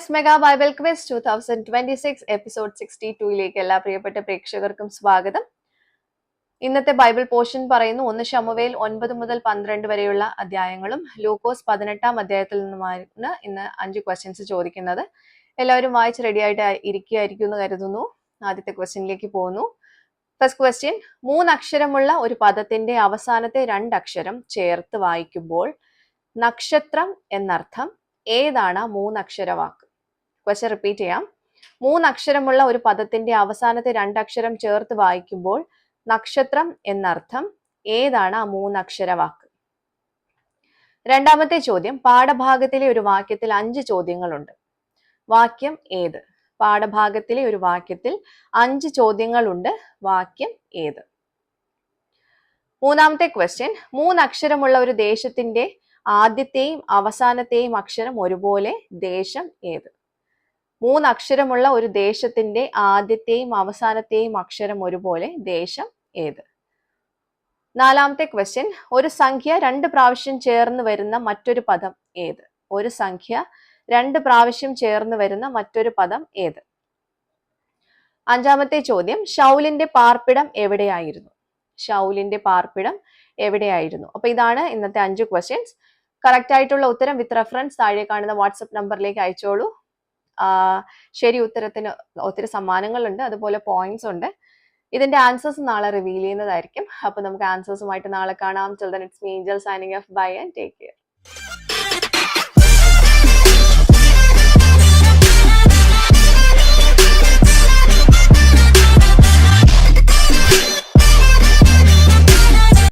S mega Bible quiz 2026 episode 62ലേക്ക് എല്ലാ പ്രിയപ്പെട്ട പ്രേക്ഷകർക്കും സ്വാഗതം. ഇന്നത്തെ ബൈബിൾ പോർഷൻ പറയുന്നു 1 ശമൂവേൽ 9 മുതൽ 12 വരെയുള്ള അധ്യായങ്ങളും ലൂക്കോസ് 18 അധ്യായത്തിൽ നിന്നുമാണ് ഇന്ന് 5 ക്വസ്റ്റ്യൻസ് ചോദിക്കുന്നത്. എല്ലാവരും വായിച്ച് റെഡി ആയിട്ട് ഇരിക്കുകയായിരിക്കും എന്ന് കരുതുന്നു. ആദ്യത്തെ ക്വസ്റ്റ്യനിലേക്ക് പോകുന്നു. ഫസ്റ്റ് ക്വസ്റ്റ്യൻ, 3 അക്ഷരമുള്ള ഒരു പദത്തിന്റെ അവസാനത്തെ 2 അക്ഷരം ചേർത്ത് വായിക്കുമ്പോൾ നക്ഷത്രം എന്നർത്ഥം ഏതാണ് 3 അക്ഷര വാക്ക്? ക്വസ്റ്റ്യൻ റിപ്പീറ്റ് ചെയ്യാം. 3 അക്ഷരമുള്ള ഒരു പദത്തിന്റെ അവസാനത്തെ 2 അക്ഷരം ചേർത്ത് വായിക്കുമ്പോൾ നക്ഷത്രം എന്നർത്ഥം ഏതാണ് 3 അക്ഷര വാക്ക്? രണ്ടാമത്തെ ചോദ്യം, പാഠഭാഗത്തിലെ ഒരു വാക്യത്തിൽ 5 ചോദ്യങ്ങളുണ്ട്. വാക്യം ഏത്? പാഠഭാഗത്തിലെ ഒരു വാക്യത്തിൽ 5 ചോദ്യങ്ങളുണ്ട്. വാക്യം ഏത്? മൂന്നാമത്തെ ക്വസ്റ്റ്യൻ, 3 അക്ഷരമുള്ള ഒരു ദേശത്തിന്റെ ആദ്യത്തെയും അവസാനത്തെയും അക്ഷരം ഒരുപോലെ, ദേശം ഏത്? 3 അക്ഷരമുള്ള ഒരു ദേശത്തിന്റെ ആദ്യത്തെയും അവസാനത്തെയും അക്ഷരം ഒരുപോലെ, ദേശം ഏത്? നാലാമത്തെ ക്വസ്റ്റ്യൻ, ഒരു സംഖ്യ 2 പ്രാവശ്യം ചേർന്ന് വരുന്ന മറ്റൊരു പദം ഏത്? ഒരു സംഖ്യ 2 പ്രാവശ്യം ചേർന്ന് വരുന്ന മറ്റൊരു പദം ഏത്? അഞ്ചാമത്തെ ചോദ്യം, ശൗലിന്റെ പാർപ്പിടം എവിടെയായിരുന്നു? ശൗലിന്റെ പാർപ്പിടം എവിടെയായിരുന്നു? അപ്പൊ ഇതാണ് ഇന്നത്തെ 5 ക്വസ്റ്റ്യൻസ്. കറക്റ്റ് ആയിട്ടുള്ള ഉത്തരം വിത്ത് റെഫറൻസ് താഴെ കാണുന്ന വാട്സപ്പ് നമ്പറിലേക്ക് അയച്ചോളൂ. ശരി ഉത്തരത്തിന് ഒത്തിരി സമ്മാനങ്ങളുണ്ട്, അതുപോലെ പോയിന്റ്സ് ഉണ്ട്. ഇതിന്റെ ആൻസേഴ്സ് നാളെ റിവീൽ ചെയ്യുന്നതായിരിക്കും. അപ്പൊ നമുക്ക് ആൻസേഴ്സുമായിട്ട് നാളെ കാണാം. Till then, it's me, Angel, signing off. Bye and take care.